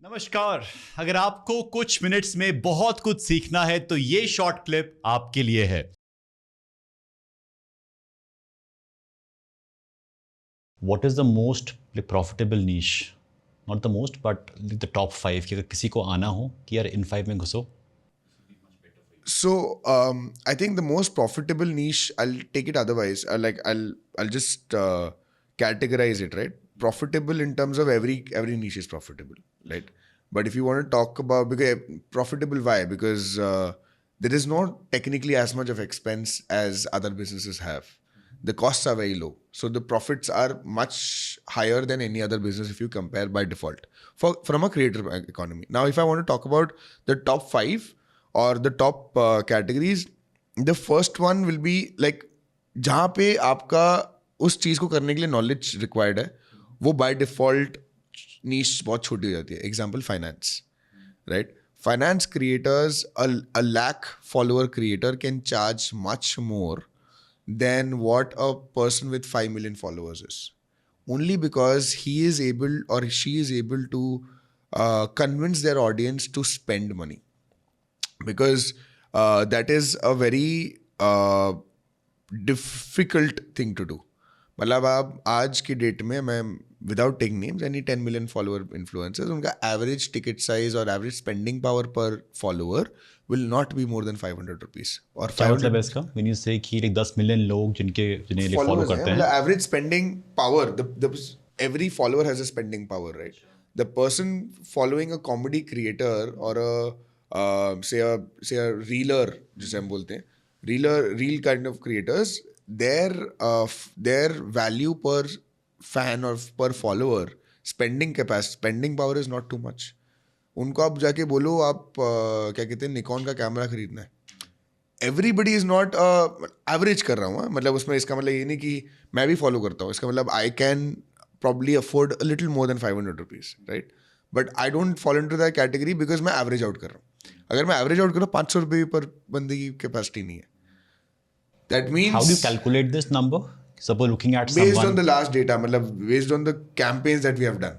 नमस्कार। अगर आपको कुछ मिनट्स में बहुत कुछ सीखना है तो ये शॉर्ट क्लिप आपके लिए है। What is the most profitable niche? Not the most, but the top 5 कि अगर किसी को आना हो कि यार इन 5 में घुसो। So I think the most profitable niche, I'll take it otherwise. I'll just categorize it, right? Profitable in terms of every niche is profitable, right? But if you want to talk about because profitable, why? Because there is not technically as much of expense as other businesses have. The costs are very low, so the profits are much higher than any other business if you compare by default from a creator economy. Now, if I want to talk about the top 5 or the top categories, the first one will be like जहाँ पे आपका उस चीज़ को करने के लिए knowledge required है वो बाय डिफॉल्ट नीश बहुत छोटी हो जाती है. Example finance, right? Finance creators, a lakh follower creator can charge much more than what a person with 5 million followers is. Only because he is able or she is able to convince their audience to spend money. Because that is a very difficult thing to do. मतलब आप आज की date में मैं without taking names any 10 million follower influencers उनका average ticket size और average spending power पर follower will not be more than 500 rupees. और क्या मतलब है इसका? व्हेन यू से कि 10 मिलियन लोग जिन्हें फॉलो करते हैं, मतलब average spending power, every follower has a spending power, right? The person following a comedy creator or say a reeler, जिसे हम बोलते हैं, reel kind of creators, their value per fan or per follower, spending power is not too much. उनको आप जाके बोलो आप क्या कहते हैं निकॉन का कैमरा खरीदना है, एवरीबडी इज नॉट एवरेज कर रहा हूँ, मतलब उसमें इसका मतलब ये नहीं कि मैं भी फॉलो करता हूँ, इसका मतलब I can probably afford a little more than 500 rupees, right? But I don't fall into that category because मैं average out कर रहा हूँ. अगर मैं average out कर रहा हूँ 500 रुपये पर बंदे की capacity नहीं है. That means how do you calculate this number? Suppose looking at based someone on the last data, मतलब based on the campaigns that we have done.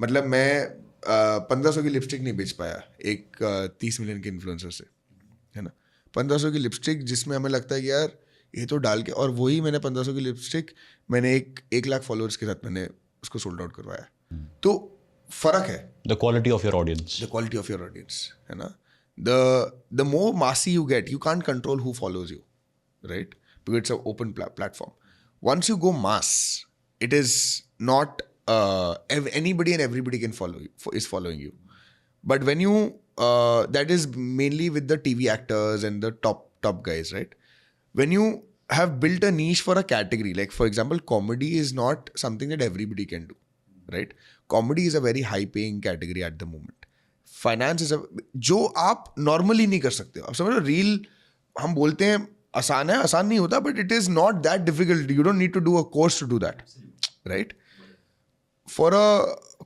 मतलब मैं 1500 की लिपस्टिक नहीं बेच पाया एक 30 मिलियन के इन्फ्लुएंसर से, है ना? 1500 की लिपस्टिक जिसमें हमें लगता है कि यार ये तो डाल के, और वही मैंने 1500 की लिपस्टिक मैंने एक लाख फॉलोअर्स के साथ मैंने उसको सोल्ड आउट करवाया. तो फर्क है. the quality of your audience. The quality of your audience, है ना? The more massy you get, you can't control who follows you, right? Because it's an open platform. Once you go mass, it is not anybody and everybody can follow you, is following you. But when you that is mainly with the TV actors and the top guys, right? When you have built a niche for a category, like for example, comedy is not something that everybody can do, right? Comedy is a very high paying category at the moment. Finance is जो आप normally नहीं कर सकते हो. आप समझ लो, reel हम बोलते हैं आसान है, आसान नहीं होता, but it is not that difficult. You don't need to do a course to do that, right? For a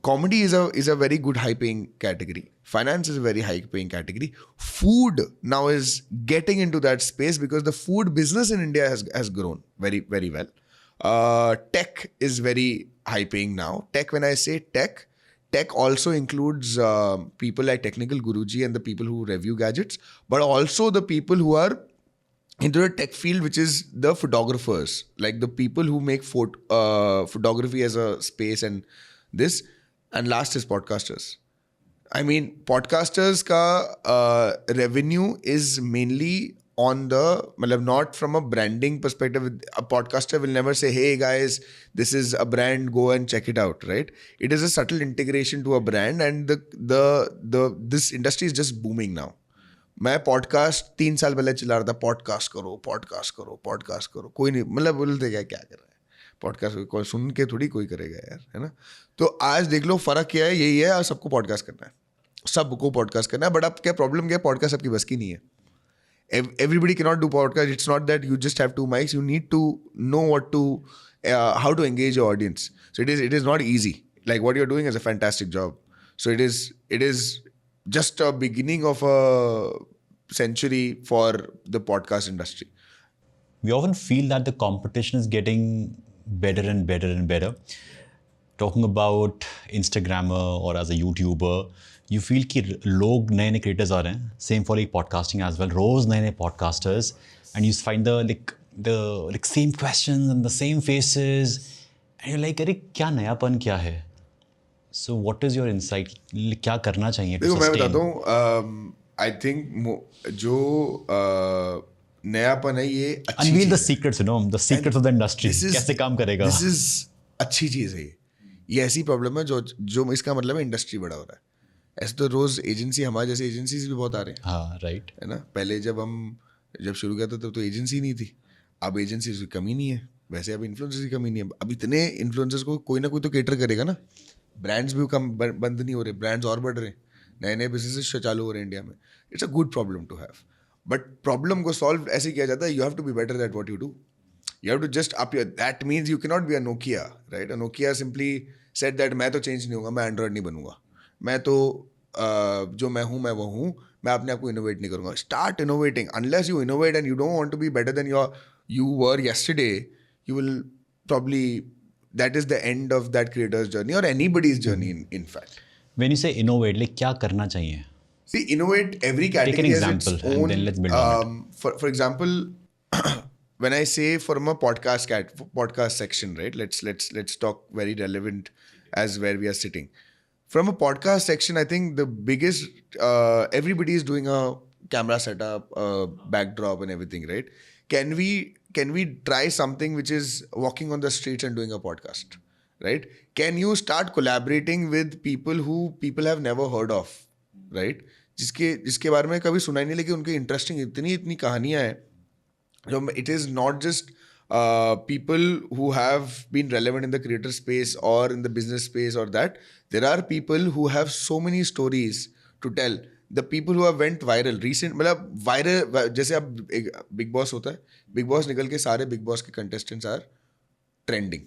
comedy is a very good high paying category. Finance is a very high paying category. Food now is getting into that space because the food business in India has grown very, very well. Tech is very high paying now. Tech, when I say tech also includes people like Technical Guruji and the people who review gadgets, but also the people who are into the tech field, which is the photographers, like the people who make photography as a space and this. And last is podcasters. I mean, podcasters ka revenue is mainly on the, not from a branding perspective. A podcaster will never say, hey guys, this is a brand, go and check it out, right? It is a subtle integration to a brand, and this industry is just booming now. मैं podcast 3 साल पहले चला रहा था, podcast करो, कोई नहीं, मतलब बोलते क्या कर रहा है पॉडकास्ट, कोई सुन के थोड़ी कोई करेगा यार, है ना? तो आज देख लो फर्क क्या है, यही है, सबको पॉडकास्ट करना है, सबको पॉडकास्ट करना है. बट अब क्या प्रॉब्लम क्या है, पॉडकास्ट सबकी बस की नहीं है. Everybody cannot do podcast. It's not that you just have 2 mics. You need to know how to engage your audience. So it is not easy. Like what you're doing is a fantastic job. So it is just a beginning of a century for the podcast industry. We often feel that the competition is getting better and better and better. talking about Instagrammer or as a YouTuber, you feel कि लोग नए नए creators आ रहे हैं. Same for like podcasting as well. रोज नए नए podcasters, and you find the same questions and the same faces, and you're like, अरे क्या नयापन क्या है? So what is your insight? क्या करना चाहिए to देखो मैं sustain? बताता हूँ, आई थिंक जो नयापन है ये अच्छी Unveil चीज़ the है. secrets, the secrets of the industry. कैसे काम करेगा? दिस इज अच्छी चीज़ है ये ऐसी प्रॉब्लम है जो इसका मतलब है इंडस्ट्री बड़ा हो रहा है. ऐसे तो रोज एजेंसी, हमारे जैसे एजेंसीज भी बहुत आ रहे हैं, हाँ, राइट. है ना. पहले जब शुरू किया था तब तो एजेंसी नहीं थी. अब एजेंसीज की कमी नहीं है, वैसे अब इन्फ्लुएंसर्स की कमी नहीं है. अब इतने इन्फ्लुएंसर्स को कोई ना कोई तो केटर करेगा ना. ब्रांड्स भी कम बंद नहीं हो रहे, ब्रांड्स और बढ़ रहे हैं, नए नए बिजनेसेस चालू हो रहे हैं इंडिया में. It's a good problem to have. But problem को सॉल्व ऐसे किया जाता है, you have to be better at what you do. You have to just up your, that means you cannot be a Nokia, right? A Nokia simply said that मैं तो change नहीं होगा, मैं एंड्रॉयड नहीं बनूंगा, मैं तो जो मैं हूँ मैं वो हूँ, मैं अपने आप को इनोवेट नहीं करूँगा. Start innovating. Unless you innovate and you don't want to be better than you were yesterday, you will probably, that is the end of that creator's journey or anybody's journey in fact. When you say innovate, like क्या करना चाहिए? See, innovate, every Take an category has example its and own. then let's build on For example, when I say from a podcast section, right? Let's talk very relevant as where we are sitting. From a podcast section, I think the biggest everybody is doing a camera setup, backdrop, and everything, right? Can we try something which is walking on the streets and doing a podcast, right? Can you start collaborating with people who people have never heard of, right? जिसके बारे में कभी सुना ही नहीं, लेकिन उनकी interesting इतनी कहानियां हैं. It is not just people who have been relevant in the creator space or in the business space or that. There are people who have so many stories to tell. The people who have went viral recent, मतलब viral, जैसे अब big boss होता है, big boss निकल के सारे big boss के contestants are trending.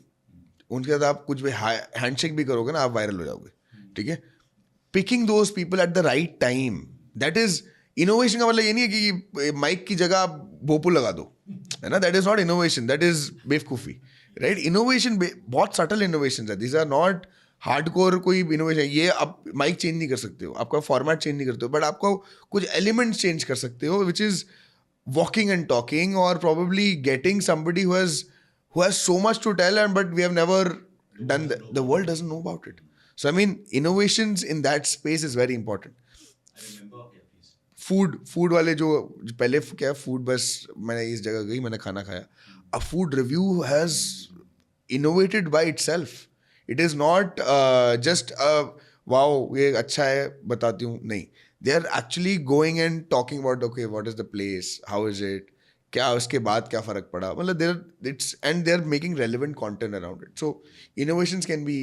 उनके साथ आप कुछ भी हैंडशेक भी करोगे ना, आप वायरल हो जाओगे. ठीक है. Picking those people at the right time, that is innovation. का मतलब ये नहीं है कि माइक की जगह आप भोपू लगा दो, है ना. That is not innovation, that is बेवकूफ़ी, राइट. इनोवेशन बहुत सटल इनोवेशन है. दिस आर नॉट हार्डकोर कोई इनोवेशन. ये आप माइक चेंज नहीं कर सकते हो, आपका फॉर्मेट चेंज नहीं करते हो, बट आपको कुछ एलिमेंट्स चेंज कर सकते हो, which is walking and talking और probably getting somebody who has so much to tell, and but we have never done the world doesn't know about it. So I mean, innovations in that space is very important. Food वाले जो पहले क्या food, बस मैंने इस जगह गई, मैंने खाना खाया. A food review has innovated by itself. It is not just wow ये अच्छा है बताती हूँ, नहीं. They are actually going and talking about okay what is the place, how is it, क्या उसके बाद क्या फर्क पड़ा, मतलब they are making relevant content around it. So innovations can be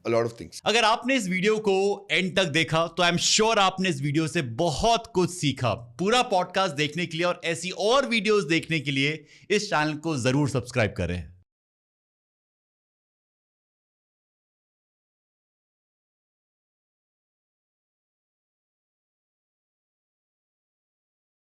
a lot of things. अगर आपने इस वीडियो को एंड तक देखा तो आई एम श्योर आपने इस वीडियो से बहुत कुछ सीखा. पूरा पॉडकास्ट देखने के लिए और ऐसी और वीडियोस देखने के लिए इस चैनल को जरूर सब्सक्राइब करें.